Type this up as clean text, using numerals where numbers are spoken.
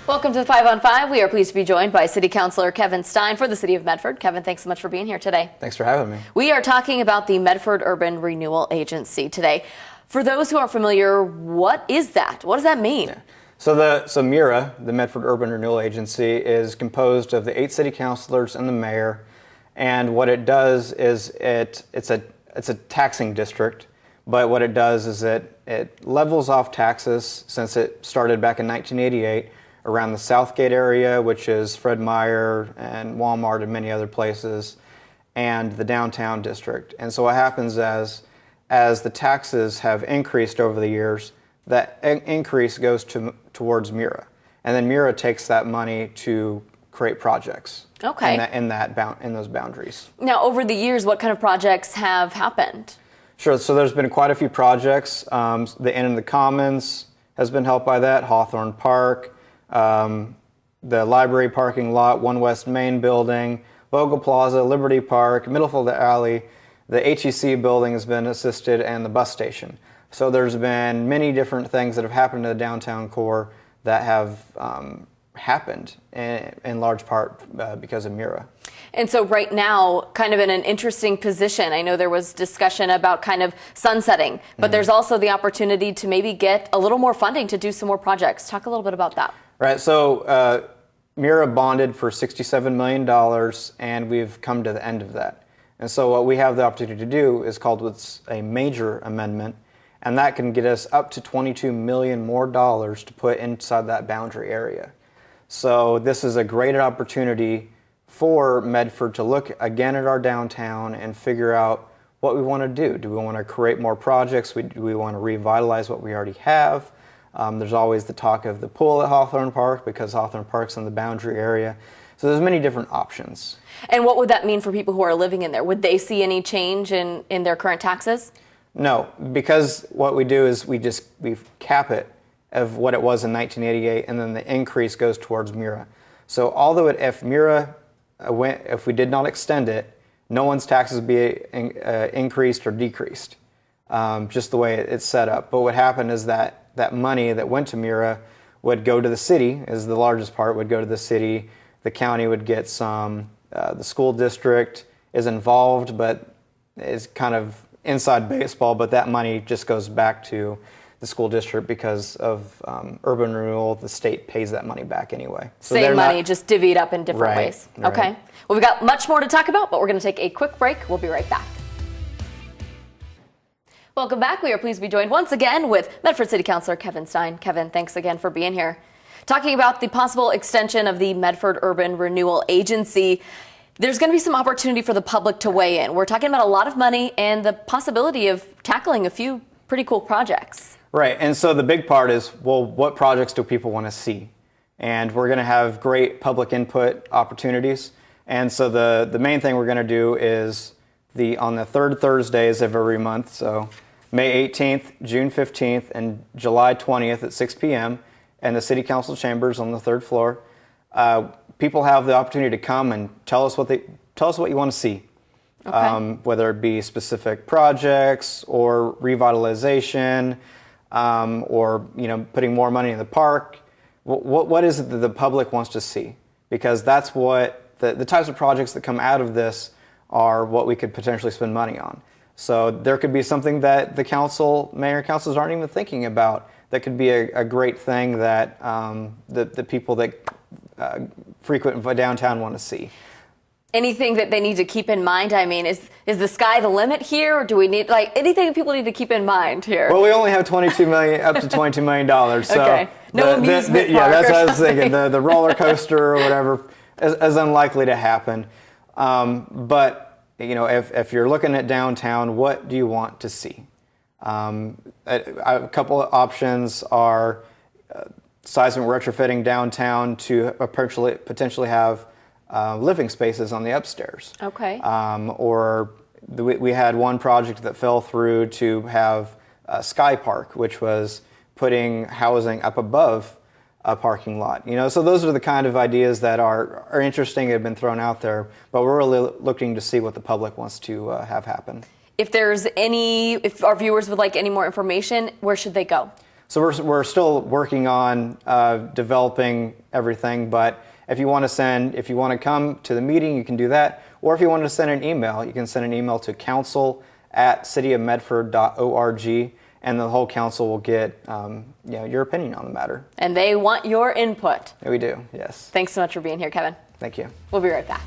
Welcome to the 5 on 5. We are pleased to be joined by City Councilor Kevin Stine for the City of Medford. Kevin, thanks so much for being here today. Thanks for having me. We are talking about the Medford Urban Renewal Agency today. For those who aren't familiar, what is that? What does that mean? Yeah. So MURA, the Medford Urban Renewal Agency, is composed of the 8 city councilors and the mayor. And what it does is it's a taxing district, but what it does is it levels off taxes since it started back in 1988 around the Southgate area, which is Fred Meyer and Walmart and many other places, and the downtown district. And so what happens as the taxes have increased over the years, that increase goes towards MURA. And then MURA takes that money to create projects. Okay. In those boundaries. Now, over the years, what kind of projects have happened? Sure. So there's been quite a few projects. The Inn in the Commons has been helped by that. Hawthorne Park, the library parking lot, One West Main building, Vogel Plaza, Liberty Park, Middlefield Alley. The HEC building has been assisted, and the bus station. So there's been many different things that have happened to the downtown core that have happened in large part because of MURA. And so right now, kind of in an interesting position, I know there was discussion about kind of sunsetting, but there's also the opportunity to maybe get a little more funding to do some more projects. Talk a little bit about that. Right, so MURA bonded for $67 million, and we've come to the end of that. And so what we have the opportunity to do is called what's a major amendment, and that can get us up to $22 million more to put inside that boundary area. So this is a great opportunity for Medford to look again at our downtown and figure out what we want to do. Do we want to create more projects? Do we want to revitalize what we already have? There's always the talk of the pool at Hawthorne Park because Hawthorne Park's in the boundary area. So there's many different options. And what would that mean for people who are living in there? Would they see any change in their current taxes? No, because what we do is we cap it of what it was in 1988, and then the increase goes towards MURA. So although if we did not extend it, no one's taxes would be increased or decreased, just the way it's set up. But what happened is that money that went to MURA would go to the city, is the largest part, would go to the city. The county would get some. The school district is involved, but is kind of inside baseball, but that money just goes back to the school district because of urban renewal. The state pays that money back anyway. So same money, just divvied up in different ways. Right. Okay. Well, we've got much more to talk about, but we're going to take a quick break. We'll be right back. Welcome back. We are pleased to be joined once again with Medford City Councilor Kevin Stine. Kevin, thanks again for being here. Talking about the possible extension of the Medford Urban Renewal Agency. There's going to be some opportunity for the public to weigh in. We're talking about a lot of money and the possibility of tackling a few pretty cool projects. Right, and so the big part is, well, what projects do people want to see? And we're going to have great public input opportunities. And so the main thing we're going to do is on the third Thursdays of every month, so May 18th, June 15th, and July 20th at 6 p.m. in the City Council chambers on the third floor. People have the opportunity to come and tell us what you want to see, okay. Whether it be specific projects or revitalization, or putting more money in the park. What is it that the public wants to see? Because that's what the types of projects that come out of this are what we could potentially spend money on. So there could be something that the mayor and councils aren't even thinking about that could be a great thing that the people that frequent downtown want to see. Anything that they need to keep in mind? I mean, is the sky the limit here, or do we need anything people need to keep in mind here? Well, we only have up to $22 million. So okay, no amusement park. Yeah, that's what I was thinking. The roller coaster or whatever is unlikely to happen. But if you're looking at downtown, what do you want to see? A couple of options are seismic retrofitting downtown to potentially have living spaces on the upstairs. Okay. We had one project that fell through to have Sky Park, which was putting housing up above a parking lot. So those are the kind of ideas that are interesting, have been thrown out there, but we're really looking to see what the public wants to have happen. If our viewers would like any more information, where should they go? So we're still working on developing everything, but if you want to come to the meeting, you can do that. Or if you want to send an email, you can send an email to council@cityofmedford.org, and the whole council will get your opinion on the matter. And they want your input. We do, yes. Thanks so much for being here, Kevin. Thank you. We'll be right back.